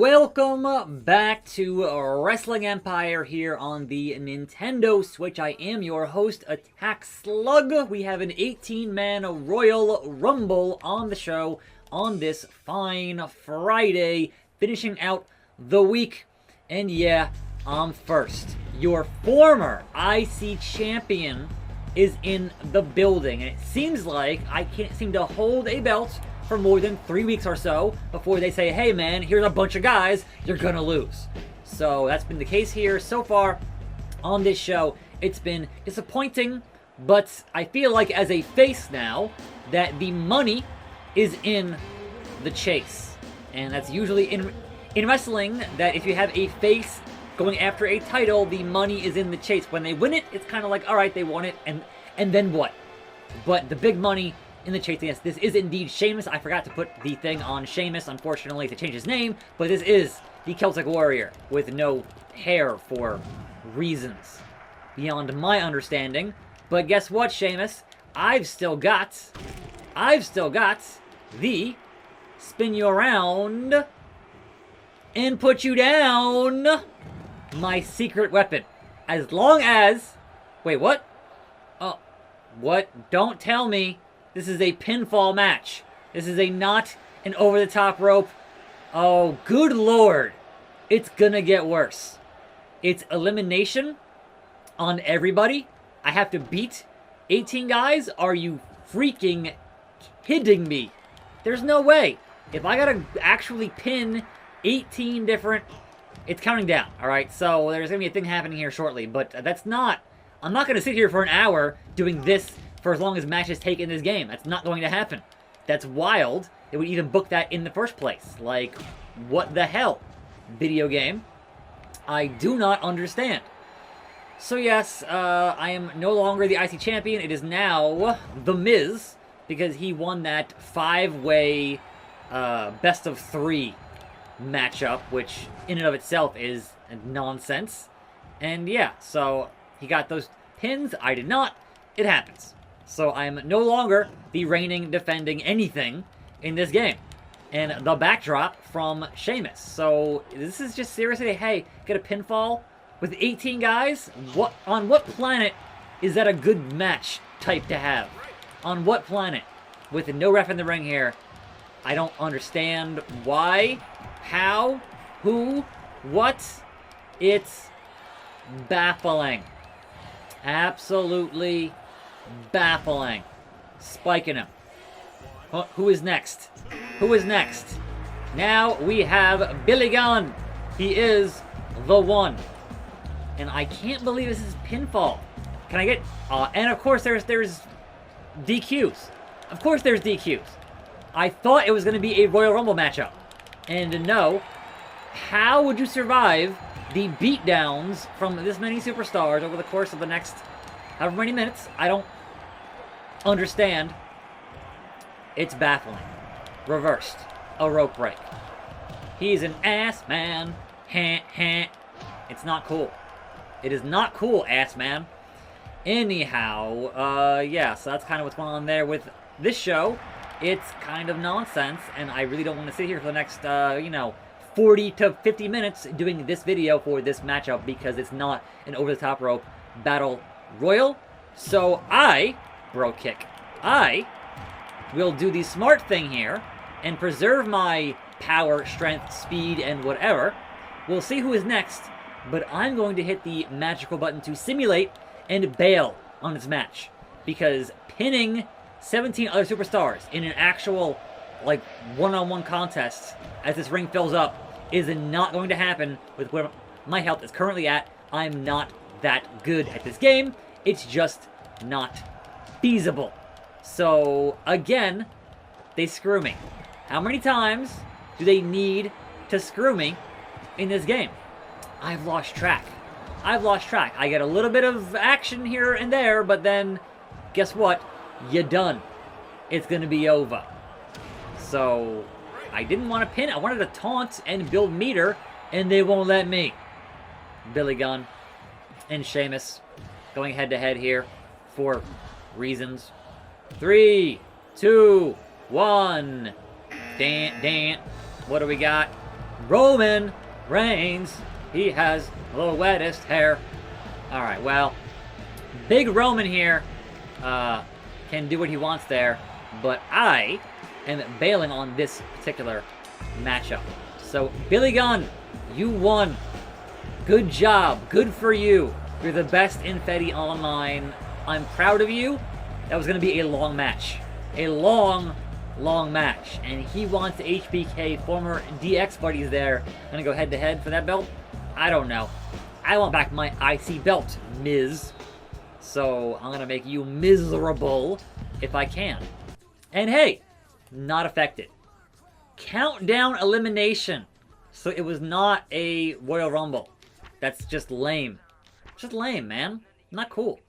Welcome back to Wrestling Empire here on the Nintendo Switch. I am your host, attackslug. We have an 18-man Royal Rumble on the show on this fine Friday, finishing out the week. And yeah, I'm first. Your former IC champion is in the building, and it seems like I can't seem to hold a belt for more than 3 weeks or so before they say, hey man, here's a bunch of guys, you're gonna lose. So that's been the case here so far on this show. It's been disappointing, but I feel like as a face now that the money is in the chase. And that's usually in wrestling, that if you have a face going after a title, the money is in the chase. When they win it, it's kind of like, alright, they won it, and then what? But the big money in the chase, yes, this is indeed Sheamus. I forgot to put the thing on Sheamus, unfortunately, to change his name, but this is the Celtic Warrior with no hair for reasons beyond my understanding. But guess what, Sheamus? I've still got the spin you around and put you down, my secret weapon. As long as, wait, what? Oh, what? Don't tell me this is a pinfall match. This is not an over-the-top rope. Oh, good lord. It's gonna get worse. It's elimination on everybody. I have to beat 18 guys? Are you freaking kidding me? There's no way. If I gotta actually pin 18 different... It's counting down, alright? So there's gonna be a thing happening here shortly, but that's not... I'm not gonna sit here for an hour doing this for as long as matches take in this game. That's not going to happen. That's wild. They would even book that in the first place. Like, what the hell? Video game. I do not understand. So yes, I am no longer the IC champion. It is now The Miz, because he won that 5-way best of 3 matchup, which in and of itself is nonsense. And yeah, so he got those pins. I did not. It happens. So I'm no longer the reigning, defending anything in this game. And the backdrop from Sheamus. So this is just seriously, hey, get a pinfall with 18 guys? What, on what planet is that a good match type to have? On what planet? With no ref in the ring here. I don't understand why, how, who, what. It's baffling. Absolutely baffling. Spiking him. Who is next? Who is next? Now we have Billy Gunn. He is the one. And I can't believe this is pinfall. Can I get... and of course there's DQs. Of course there's DQs. I thought it was going to be a Royal Rumble matchup. And no. How would you survive the beatdowns from this many superstars over the course of the next however many minutes? I don't understand. It's baffling. Reversed. A rope break. He's an ass man. It's not cool. It is not cool, ass man. Anyhow, yeah, so that's kind of what's going on there with this show. It's kind of nonsense, and I really don't want to sit here for the next, 40 to 50 minutes doing this video for this matchup, because it's not an over-the-top rope battle royal. So I, bro kick, I will do the smart thing here and preserve my power, strength, speed, and whatever. We'll see who is next, but I'm going to hit the magical button to simulate and bail on this match, because pinning 17 other superstars in an actual, like, one-on-one contest as this ring fills up is not going to happen with where my health is currently at. I'm not that good at this game. It's just not feasible. So, again, they screw me. How many times do they need to screw me in this game? I've lost track. I've lost track. I get a little bit of action here and there, but then, guess what? You're done. It's going to be over. So, I didn't want to pin. I wanted to taunt and build meter, and they won't let me. Billy Gunn and Sheamus going head-to-head here for reasons. 3, 2, 1. Dan. What do we got? Roman Reigns. He has the wettest hair. Alright, well, Big Roman here can do what he wants there, but I am bailing on this particular matchup. So, Billy Gunn, you won. Good job. Good for you. You're the best in Fetty Online. I'm proud of you. That was going to be a long match. A long match. And he wants HBK, former DX buddies there. Going to go head-to-head for that belt? I don't know. I want back my IC belt, Miz. So, I'm going to make you miserable if I can. And hey, not affected. Countdown elimination. So it was not a Royal Rumble. That's just lame. Just lame, man. Not cool.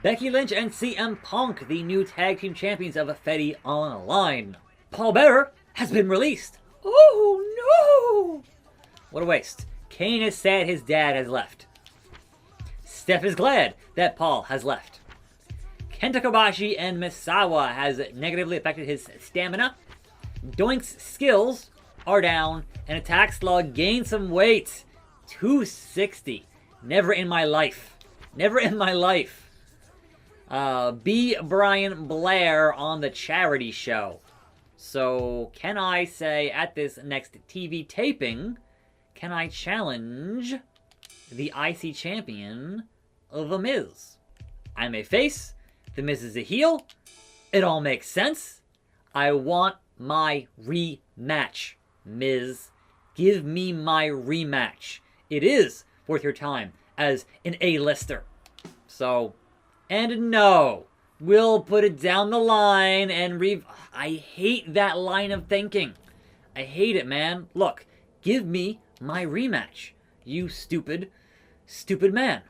Becky Lynch and CM Punk, the new tag team champions of Fetty Online. Paul Bearer has been released. Oh no! What a waste. Kane is sad his dad has left. Steph is glad that Paul has left. Kenta Kobashi and Misawa has negatively affected his stamina. Doink's skills are down, and attackslug gained some weight. 260. Never in my life. Never in my life. B. Brian Blair on the charity show. So, can I say at this next TV taping, can I challenge the IC champion, The Miz? I'm a face. The Miz is a heel. It all makes sense. I want my rematch, Miz. Give me my rematch. It is worth your time as an A-lister. So, and no, we'll put it down the line and I hate that line of thinking. I hate it, man. Look, give me my rematch, you stupid man.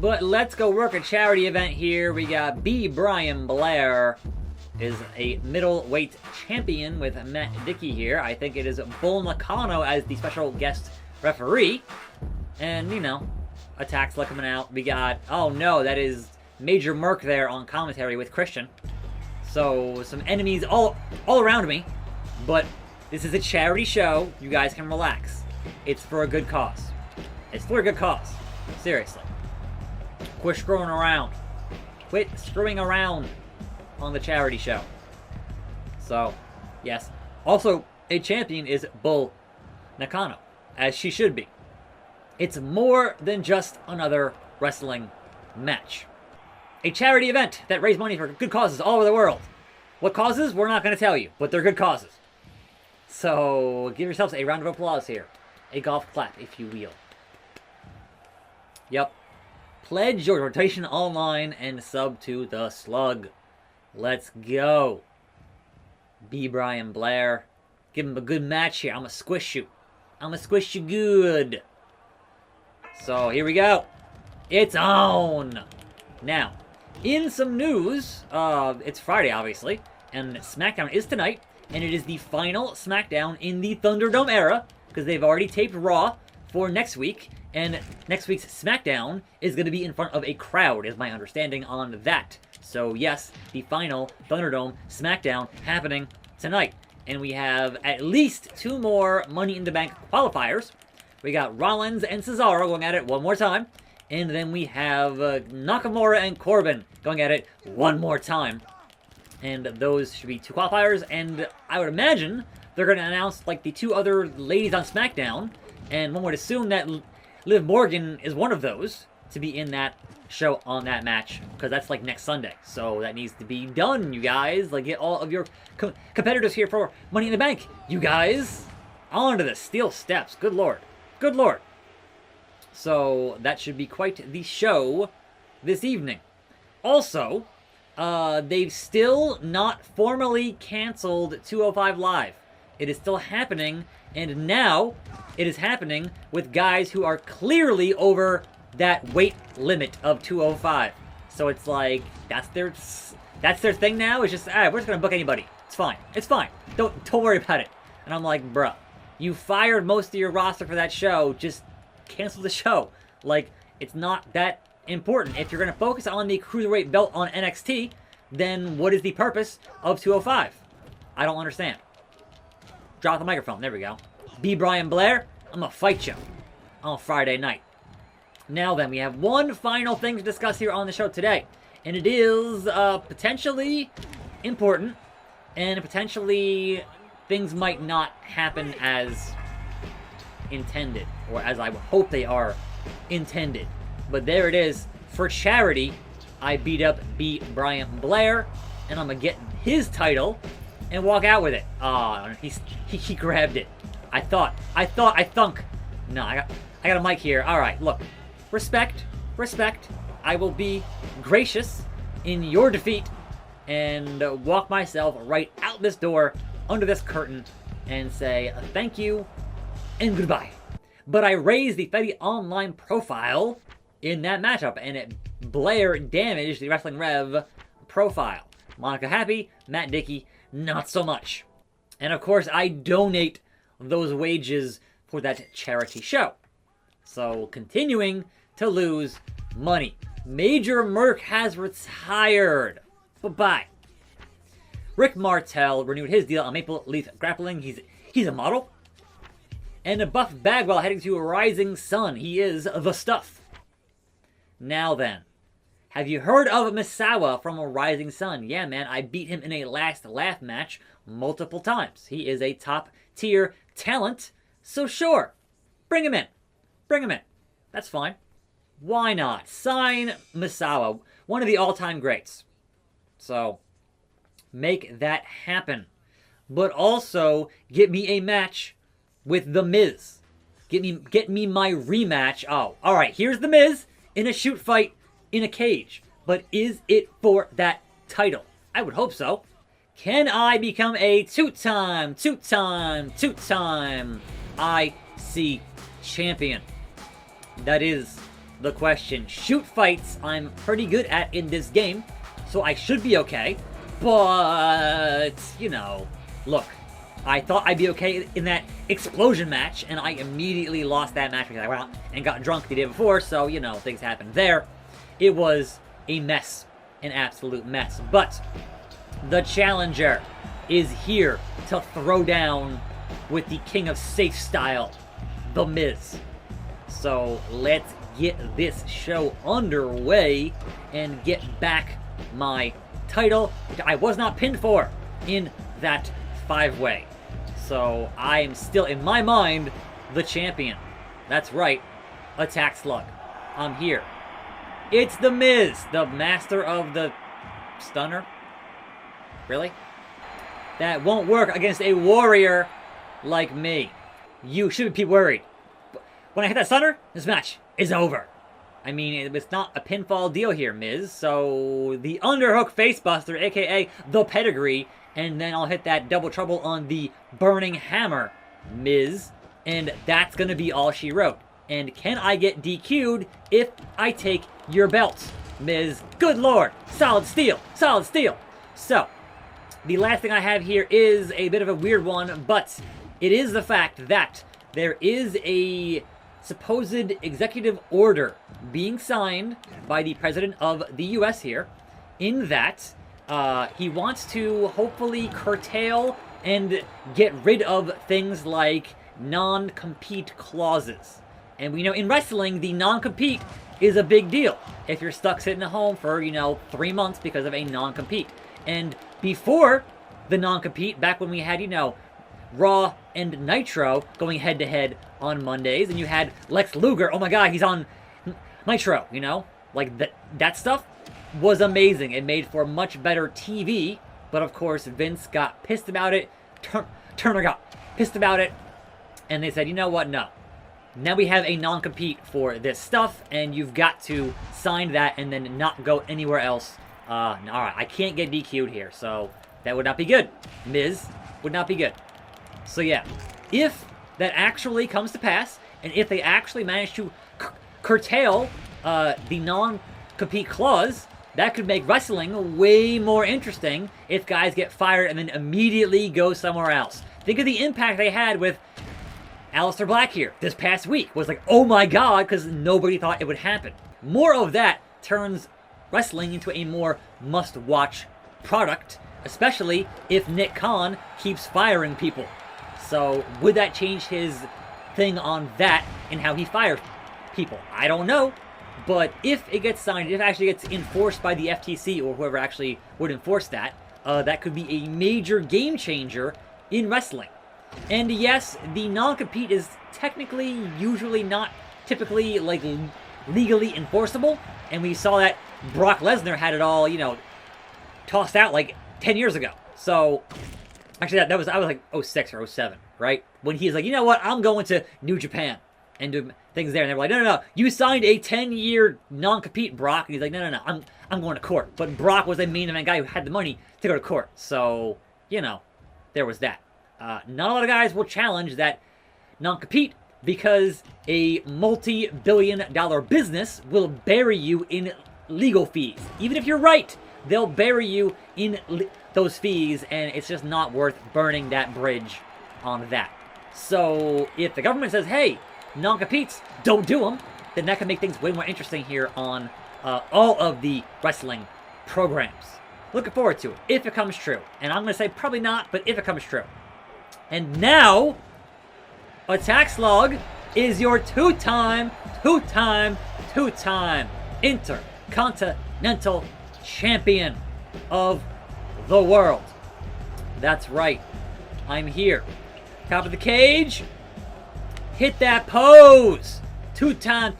But let's go work a charity event here. We got B. Brian Blair is a middleweight champion with Matt Dickey here. I think it is Bull Nakano as the special guest referee. And, you know, attackslug coming out. We got, oh no, that is Major Merc there on commentary with Christian. So, some enemies all around me. But this is a charity show. You guys can relax. It's for a good cause. It's for a good cause. Seriously. Quit screwing around. Quit screwing around on the charity show. So, yes. Also, a champion is Bull Nakano, as she should be. It's more than just another wrestling match. A charity event that raises money for good causes all over the world. What causes? We're not going to tell you, but they're good causes. So, give yourselves a round of applause here. A golf clap, if you will. Yep. Pledge your rotation online and sub to the Slug. Let's go. B. Brian Blair. Give him a good match here. I'm going to squish you. I'm going to squish you good. So, here we go. It's on. Now, in some news, it's Friday, obviously, and SmackDown is tonight, and it is the final SmackDown in the Thunderdome era, because they've already taped Raw for next week, and next week's SmackDown is going to be in front of a crowd, is my understanding on that. So, yes, the final Thunderdome SmackDown happening tonight. And we have at least 2 more Money in the Bank qualifiers. We got Rollins and Cesaro going at it one more time. And then we have Nakamura and Corbin going at it one more time. And those should be 2 qualifiers. And I would imagine they're going to announce like the 2 other ladies on SmackDown. And one would assume that Liv Morgan is one of those to be in that show on that match. Because that's like next Sunday. So that needs to be done, you guys. Like, get all of your competitors here for Money in the Bank. You guys, on to the steel steps. Good Lord. Good Lord. So, that should be quite the show this evening. Also, they've still not formally canceled 205 Live. It is still happening, and now it is happening with guys who are clearly over that weight limit of 205. So it's like, that's their thing now. It's just, alright, we're just gonna book anybody. It's fine. It's fine. Don't worry about it. And I'm like, bruh, you fired most of your roster for that show. Just cancel the show. Like, it's not that important. If you're going to focus on the Cruiserweight belt on NXT, then what is the purpose of 205? I don't understand. Drop the microphone. There we go. B. Brian Blair I'm gonna fight you on Friday night. Now then, we have one final thing to discuss here on the show today. And it is potentially important. And potentially things might not happen as intended. Or as I hope they are intended. But there it is. For charity, I beat up Brian Blair. And I'm going to get his title and walk out with it. He grabbed it. I thunk. No, I got a mic here. Alright, look. Respect. I will be gracious in your defeat and walk myself right out this door, under this curtain, and say thank you and goodbye. But I raised the Fetty Online profile in that matchup, and Blair damaged the Wrestling Rev profile. Monica happy, Matt Dickey not so much. And of course, I donate those wages for that charity show. So, continuing to lose money. Major Merc has retired. Bye-bye. Rick Martel renewed his deal on Maple Leaf Grappling. He's a model. And Buff Bagwell heading to Rising Sun. He is the stuff. Now then. Have you heard of Misawa from Rising Sun? Yeah, man, I beat him in a last laugh match multiple times. He is a top tier talent. So sure, bring him in. That's fine. Why not? Sign Misawa, one of the all-time greats. So, make that happen. But also, get me a match with The Miz. Get me my rematch. Oh, alright, here's The Miz in a shoot fight in a cage. But is it for that title? I would hope so. Can I become a two-time IC champion? That is the question. Shoot fights I'm pretty good at in this game, so I should be okay. But, you know, look, I thought I'd be okay in that explosion match, and I immediately lost that match because I went out and got drunk the day before, so, you know, things happened there. It was a mess, an absolute mess. But the challenger is here to throw down with the king of safe style, The Miz. So let's get this show underway and get back my title, which I was not pinned for in that 5-way. So I am still, in my mind, the champion. That's right, attackslug. I'm here. It's The Miz, the master of the stunner. Really? That won't work against a warrior like me. You shouldn't be worried. When I hit that stunner, this match is over. I mean, it's not a pinfall deal here, Miz. So, the underhook facebuster, aka the pedigree, and then I'll hit that double trouble on the burning hammer, Miz. And that's going to be all she wrote. And can I get DQ'd if I take your belt, Miz? Good lord. Solid steel. Solid steel. So, the last thing I have here is a bit of a weird one, but it is the fact that there is a supposed executive order being signed by the president of the U.S. here, in that he wants to hopefully curtail and get rid of things like non-compete clauses. And we know in wrestling, the non-compete is a big deal. If you're stuck sitting at home for, 3 months because of a non-compete. And before the non-compete, back when we had, Raw and Nitro going head-to-head on Mondays, and you had Lex Luger, oh my god, he's on Nitro, Like, that stuff was amazing. It made for much better TV, but of course, Vince got pissed about it, Turner got pissed about it, and they said, you know what, no. Now we have a non-compete for this stuff, and you've got to sign that and then not go anywhere else. Alright, I can't get DQ'd here, so that would not be good. Miz would not be good. So yeah, if that actually comes to pass, and if they actually manage to curtail the non-compete clause, that could make wrestling way more interesting if guys get fired and then immediately go somewhere else. Think of the impact they had with Aleister Black here this past week. Was like, oh my god, because nobody thought it would happen. More of that turns wrestling into a more must-watch product, especially if Nick Khan keeps firing people. So would that change his thing on that and how he fires people. I don't know. But if it gets signed, if it actually gets enforced by the FTC or whoever actually would enforce that, that could be a major game changer in wrestling. And yes, the non-compete is technically, usually not typically, like, legally enforceable. And we saw that Brock Lesnar had it all, you know, tossed out like 10 years ago. So, actually, I was like 06 or 07, right? When he's like, you know what, I'm going to New Japan and do things there. And they were like, no, you signed a 10-year non-compete, Brock. And he's like, no, I'm going to court. But Brock was a main event guy who had the money to go to court. So, you know, there was that. Not a lot of guys will challenge that non-compete because a multi-billion-dollar business will bury you in legal fees. Even if you're right, they'll bury you in those fees, and it's just not worth burning that bridge on that. So if the government says, hey, non-competes, don't do them, then that can make things way more interesting here on all of the wrestling programs. Looking forward to it, if it comes true. And I'm going to say probably not, but if it comes true. And now, attackslug is your two-time Intercontinental Champion of the world. That's right. I'm here. Top of the cage. Hit that pose. Two-time.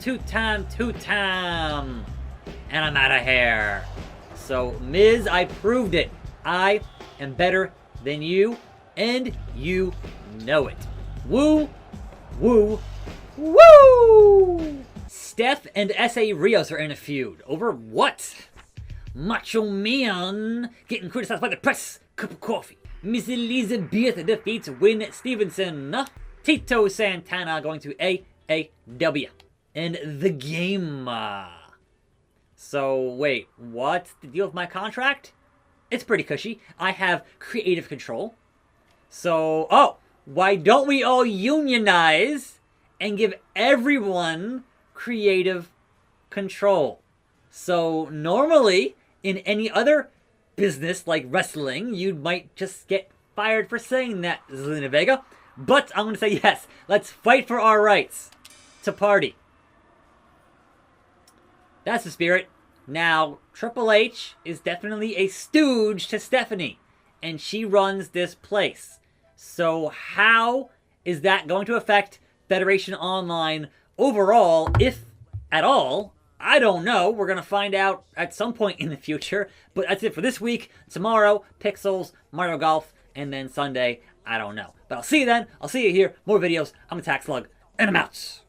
And I'm out of here. So, Miz, I proved it. I am better than you, and you know it. Woo, woo, woo! Steph and S.A. Rios are in a feud. Over what? Macho Man getting criticized by the press. Cup of coffee. Miss Elizabeth defeats Win Stevenson. Tito Santana going to AAW. And the game. So, wait, what's the deal with my contract? It's pretty cushy. I have creative control. So, why don't we all unionize and give everyone creative control? So, normally, in any other business like wrestling, you might just get fired for saying that, Zelina Vega. But I'm going to say yes. Let's fight for our rights to party. That's the spirit. Now, Triple H is definitely a stooge to Stephanie, and she runs this place. So how is that going to affect Federation Online overall, if at all? I don't know. We're going to find out at some point in the future. But that's it for this week. Tomorrow, Pixels, Mario Golf, and then Sunday, I don't know. But I'll see you then. I'll see you here. More videos. I'm attackslug, and I'm out.